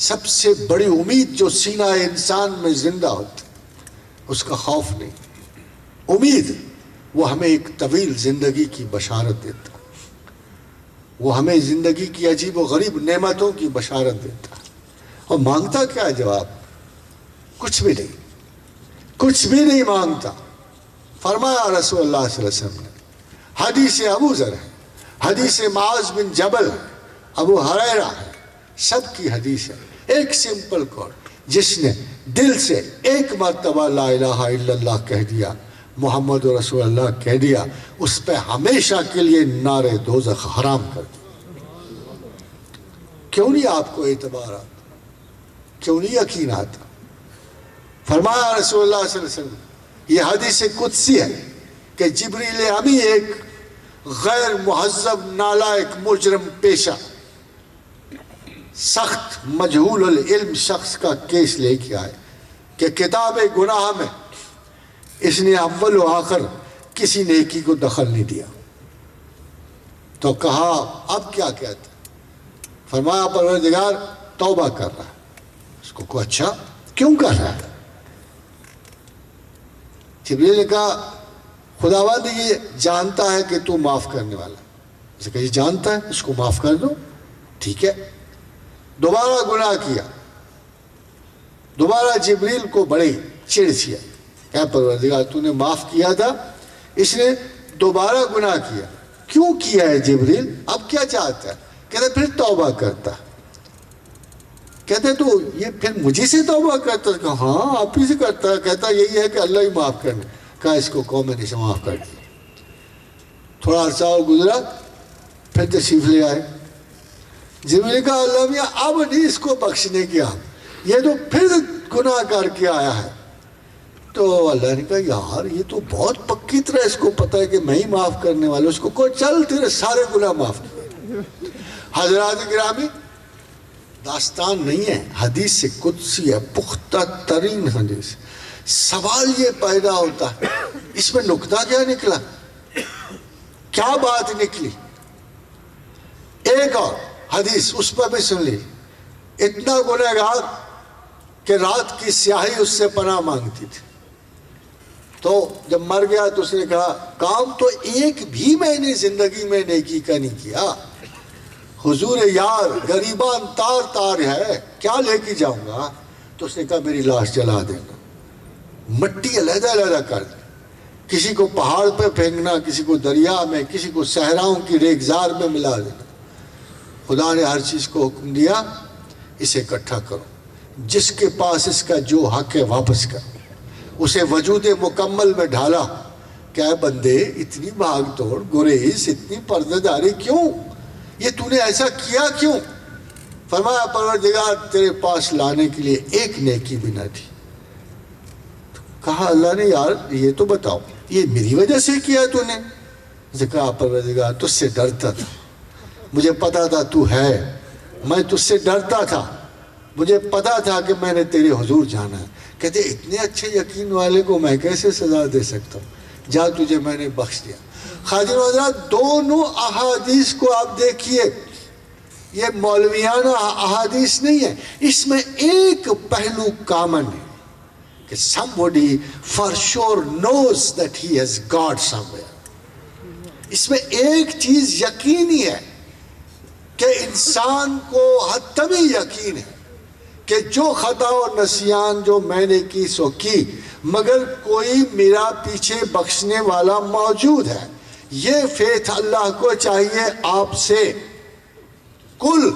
سب سے بڑی امید جو سینہ انسان میں زندہ ہوتی اس کا خوف نہیں، امید وہ ہمیں ایک طویل زندگی کی بشارت دیتا، وہ ہمیں زندگی کی عجیب و غریب نعمتوں کی بشارت دیتا. اور مانگتا کیا ہے جواب؟ کچھ بھی نہیں، کچھ بھی نہیں مانگتا. فرمایا رسول اللہ صلی اللہ علیہ وسلم نے، حدیث ابو ذر ہے، حدیث معاذ بن جبل، ابو ہریرہ ہے، سب کی حدیث ہے. ایک سمپل کوٹ، جس نے دل سے ایک مرتبہ لا الہ الا اللہ کہہ دیا، محمد رسول اللہ کہہ دیا، اس پہ ہمیشہ کے لیے نار دوزخ حرام کر دیا. کیوں نہیں آپ کو اعتبار آتا؟ کیوں نہیں یقین آتا؟ فرمایا رسول اللہ صلی اللہ علیہ وسلم، یہ حدیث قدسی ہے کہ جبریل امی ایک غیر مہذب نالائق مجرم پیشہ سخت مجہول العلم شخص کا کیس لے کے آئے کہ کتاب گناہ میں اس نے اول و آخر کسی نیکی کو دخل نہیں دیا. تو کہا اب کیا کہتے؟ فرمایا پروردگار توبہ کر رہا ہے. اس کو کہا اچھا کیوں کر رہا ہے؟ جبریل نے کہا خداوند یہ جانتا ہے کہ تو معاف کرنے والا ہے. اسے کہا یہ جانتا ہے، اس کو معاف کر دو. ٹھیک ہے. دوبارہ گناہ کیا، دوبارہ جبریل کو بڑی چڑ سی آئی. اے پروردگار تو نے معاف کیا تھا، اس نے دوبارہ گناہ کیا، کیوں کیا ہے جبریل؟ اب کیا چاہتا ہے؟ کہتے پھر توبہ کرتا. کہتے تو یہ پھر مجھے سے توبہ کرتا؟ کہا ہاں آپ ہی سے کرتا ہے. کہتا یہی ہے کہ اللہ ہی معاف کرنے. کہا اس کو قوم نے سے معاف کر دیا. تھوڑا عرصہ اور گزرا، پھر تشریف لے آئے. جبریل نے کہا اللہ میاں اب نہیں اس کو بخشنے کیا، یہ تو پھر گناہ کر کے آیا ہے. تو اللہ نے کہا یار یہ تو بہت پکی طرح اس کو پتہ ہے کہ میں ہی معاف کرنے والا. اس کو کوئی چل تیرے سارے گناہ معاف کیے. حضرات گرامی داستان نہیں ہے، حدیث قدسی ہے، پختہ ترین حدیث. سوال یہ پیدا ہوتا ہے اس میں نکتہ کیا نکلا؟ کیا بات نکلی؟ ایک اور حدیث اس پر بھی سن لی. اتنا گنہگار کہ رات کی سیاہی اس سے پناہ مانگتی تھی. تو جب مر گیا تو اس نے کہا کام تو ایک بھی میں نے زندگی میں نیکی کا نہیں کیا. حضور یار غریبان تار تار ہے، کیا لے کے جاؤں گا؟ تو اس نے کہا میری لاش جلا دینا، مٹی علیحدہ علیحدہ کر دیں، کسی کو پہاڑ پہ پھینکنا، کسی کو دریا میں، کسی کو صحراؤں کی ریگزار میں ملا دینا. خدا نے ہر چیز کو حکم دیا اسے اکٹھا کرو، جس کے پاس اس کا جو حق ہے واپس کر. اسے وجود مکمل میں ڈھالا. کیا بندے اتنی بھاگ توڑ، گریز، اتنی پردہ داری کیوں؟ یہ تو نے ایسا کیا کیوں؟ فرمایا پروردگار تیرے پاس لانے کے لیے ایک نیکی بھی نہ تھی. کہا اللہ نے یار یہ تو بتاؤ یہ میری وجہ سے کیا تو نے؟ کہا پروردگار تجھ سے ڈرتا تھا، مجھے پتا تھا تو ہے، میں تجھ سے ڈرتا تھا، مجھے پتا تھا کہ میں نے تیرے حضور جانا ہے. کہتے اتنے اچھے یقین والے کو میں کیسے سزا دے سکتا ہوں؟ جا تجھے میں نے بخش دیا. خادم حضرات دونوں احادیث کو آپ دیکھیے، یہ مولویانہ احادیث نہیں ہے، اس میں ایک پہلو کامن ہے کہ somebody for sure knows that he has God somewhere. اس میں ایک چیز یقینی ہے کہ انسان کو حتمی یقین ہے کہ جو خطا و نسیان جو میں نے کی سو کی، مگر کوئی میرا پیچھے بخشنے والا موجود ہے. یہ فیتھ اللہ کو چاہیے آپ سے. کل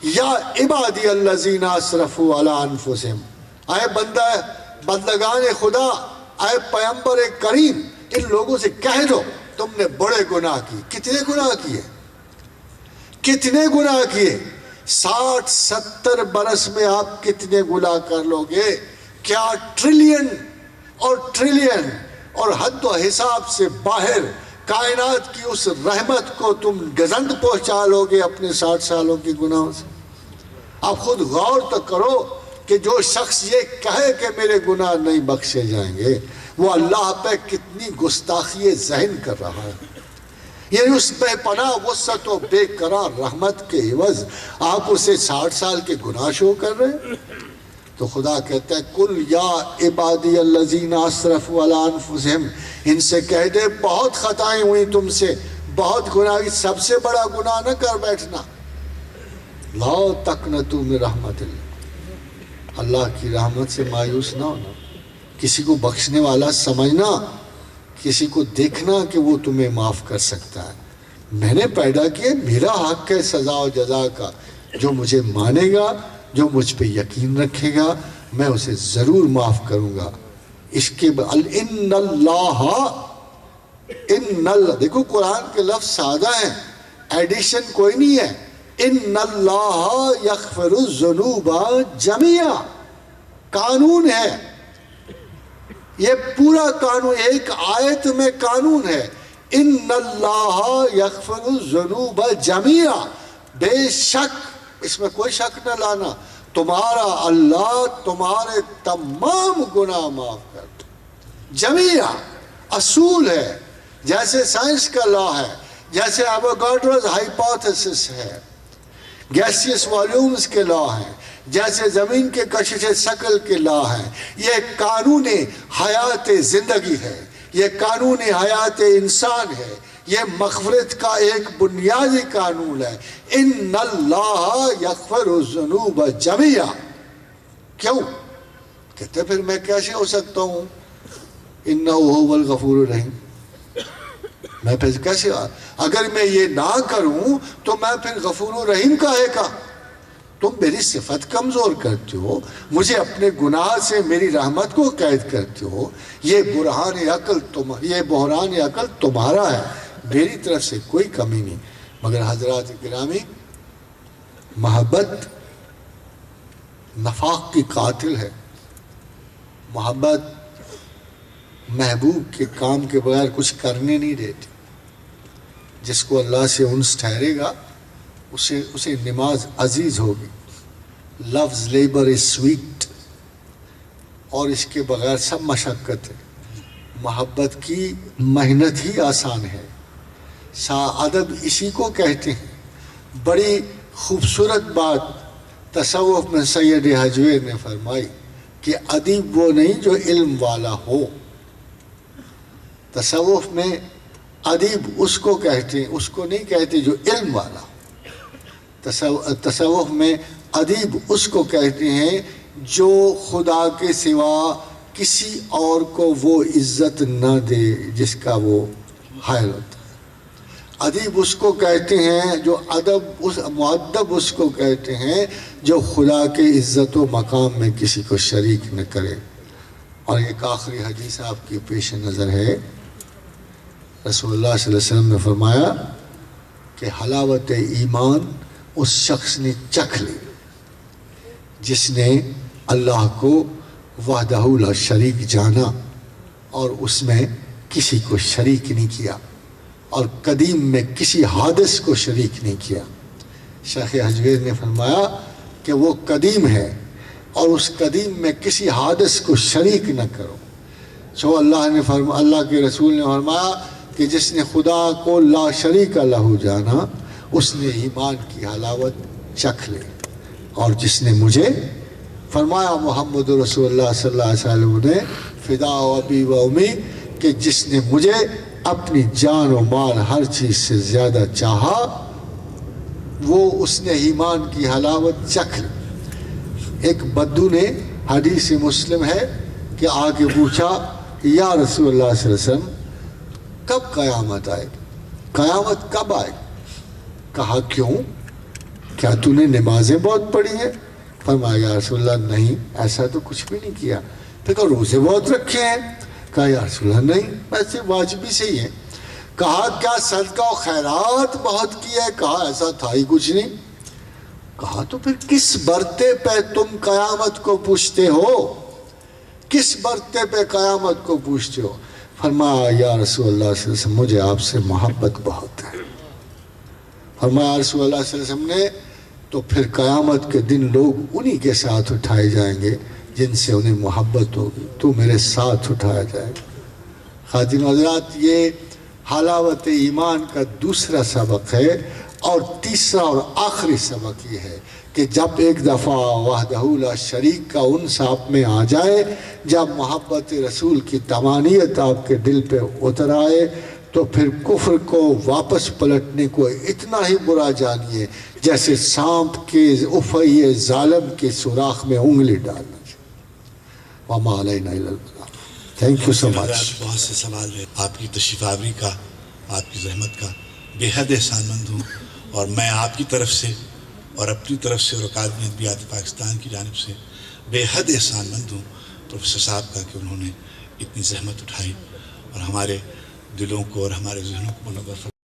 یا عبادی الذین اسرفوا علی انفسہم، اے بندگان خدا، اے پیغمبر کریم، ان لوگوں سے کہہ دو تم نے بڑے گناہ کی. کتنے گناہ کیے؟ کتنے گناہ کیے؟ 60-70 برس میں آپ کتنے گناہ کر لو گے؟ کیا ٹریلین اور ٹریلین اور حد و حساب سے باہر کائنات کی اس رحمت کو تم گزند پہنچا لو گے اپنے 60 سالوں کی گناہوں سے؟ آپ خود غور تو کرو کہ جو شخص یہ کہے کہ میرے گناہ نہیں بخشے جائیں گے، وہ اللہ پہ کتنی گستاخی ذہن کر رہا ہے. یعنی اس بے پناہ وسعت و بے قرار رحمت کے عوض آپ اسے 60 سال کے گناہ شو کر رہے ہیں۔ تو خدا کہتا ہے کل یا عبادی الذین اسرفوا علی انفسہم، ان سے کہہ دے بہت خطائیں ہوئی تم سے، بہت گناہ، سب سے بڑا گناہ نہ کر بیٹھنا۔ لا تقنطوا من رحمت اللہ، اللہ کی رحمت سے مایوس نہ ہونا، کسی کو بخشنے والا سمجھنا، کسی کو دیکھنا کہ وہ تمہیں معاف کر سکتا ہے۔ میں نے پیدا کیا، میرا حق ہے سزا و جزا کا، جو مجھے مانے گا، جو مجھ پہ یقین رکھے گا، میں اسے ضرور معاف کروں گا۔ اس کے ان اللہ، دیکھو قرآن کے لفظ سادہ ہیں، ایڈیشن کوئی نہیں ہے۔ ان اللہ یغفر الذنوب جميعا، قانون ہے یہ، پورا قانون، ایک آیت میں قانون ہے۔ ان اللہ یغفر الذنوب جميعا، بے شک، اس میں کوئی شک نہ لانا، تمہارا اللہ تمہارے تمام گناہ معاف کر دے۔ جميعا اصول ہے، جیسے سائنس کا لا ہے، جیسے ایووگاڈروز ہائپوتھیسس ہے، گیسیس والیومز کے لا ہیں، جیسے زمین کے کشش ثقل کے لا ہیں۔ یہ قانون حیات زندگی ہے، یہ قانون حیات انسان ہے، یہ مغفرت کا ایک بنیادی قانون ہے۔ ان اللہ یغفر الذنوب جميعا، کیوں؟ کہتے پھر میں کیسے ہو سکتا ہوں انہ هو الغفور الرحیم، میں پھر کیسے، اگر میں یہ نہ کروں تو میں پھر غفور و رحیم کہے گا؟ تم میری صفت کمزور کرتے ہو، مجھے اپنے گناہ سے میری رحمت کو قید کرتے ہو، یہ بحران عقل تمہارا ہے، میری طرف سے کوئی کمی نہیں۔ مگر حضرات گرامی، محبت نفاق کی قاتل ہے۔ محبت محبوب کے کام کے بغیر کچھ کرنے نہیں دیتی۔ جس کو اللہ سے انس ٹھہرے گا اسے نماز عزیز ہوگی، لفظ لیبر از سویٹ، اور اس کے بغیر سب مشقت ہے۔ محبت کی محنت ہی آسان ہے، ادب اسی کو کہتے ہیں۔ بڑی خوبصورت بات تصوف میں سید حجویر نے فرمائی کہ ادیب وہ نہیں جو علم والا ہو، تصوف میں ادیب اس کو کہتے ہیں، اس کو نہیں کہتے جو علم والا ہو۔ تصوف میں ادیب اس کو کہتے ہیں جو خدا کے سوا کسی اور کو وہ عزت نہ دے جس کا وہ حائل ہوتا ہے۔ ادیب اس کو کہتے ہیں جو مؤدب اس کو کہتے ہیں جو خدا کے عزت و مقام میں کسی کو شریک نہ کرے۔ اور ایک آخری حدیث آپ کی پیش نظر ہے، رسول اللہ صلی اللہ علیہ وسلم نے فرمایا کہ حلاوت ایمان اس شخص نے چکھ لی جس نے اللہ کو وحدہ لا شریک جانا اور اس میں کسی کو شریک نہیں کیا، اور قدیم میں کسی حادث کو شریک نہیں کیا۔ شیخ حجویر نے فرمایا کہ وہ قدیم ہے اور اس قدیم میں کسی حادث کو شریک نہ کرو۔ سو اللہ کے رسول نے فرمایا کہ جس نے خدا کو لا شریک لہ جانا اس نے ایمان کی حلاوت چکھ لے، اور جس نے مجھے، فرمایا محمد رسول اللہ صلی اللہ علیہ وسلم نے فدا و ابی و امی، کہ جس نے مجھے اپنی جان و مال ہر چیز سے زیادہ چاہا وہ اس نے ایمان کی حلاوت چکھ لی۔ ایک بدو نے، حدیث مسلم ہے کہ آ کے پوچھا یا رسول اللہ صلی اللہ علیہ وسلم کب قیامت آئے گی، قیامت کب آئے گی؟ کہا کیوں، کیا تو نے نمازیں بہت پڑھی ہیں؟ فرمایا یا رسول اللہ نہیں، ایسا تو کچھ بھی نہیں کیا۔ پھر کہا روزے بہت رکھے ہیں؟ کہا یا رسول اللہ نہیں، ایسے واجبی سے ہی ہے۔ کہا کیا صدقہ و خیرات بہت کیا ہے؟ کہا ایسا تھا ہی کچھ نہیں۔ کہا تو پھر کس برتے پہ تم قیامت کو پوچھتے ہو، کس برتے پہ قیامت کو پوچھتے ہو؟ فرمایا یا رسول اللہ صلی اللہ علیہ وسلم مجھے آپ سے محبت بہت ہے۔ فرمایا رسول اللہ صلی اللہ علیہ وسلم نے تو پھر قیامت کے دن لوگ انہی کے ساتھ اٹھائے جائیں گے جن سے انہیں محبت ہوگی، تو میرے ساتھ اٹھایا جائے گا۔ خادم حضرات، یہ حلاوت ایمان کا دوسرا سبق ہے، اور تیسرا اور آخری سبق یہ ہے کہ جب ایک دفعہ وحدہ لا شریک کا انس آپ میں آ جائے، جب محبت رسول کی تمانیت آپ کے دل پہ اتر آئے، تو پھر کفر کو واپس پلٹنے کو اتنا ہی برا جانیے جیسے سانپ کے افعی ظالم کے سوراخ میں انگلی ڈالنا۔ وما علینا الا البلاغ۔ تھینک یو سو مچ۔ بہت سے سوال ہے، آپ کی تشریف آوری کا، آپ کی زحمت کا بے حد احسان مند ہوں، اور میں آپ کی طرف سے اور اپنی طرف سے اور اکادمی ادبیات پاکستان کی جانب سے بے حد احسان مند ہوں پروفیسر صاحب کا، کہ انہوں نے اتنی زحمت اٹھائی اور ہمارے دلوں کو اور ہمارے ذہنوں کو منور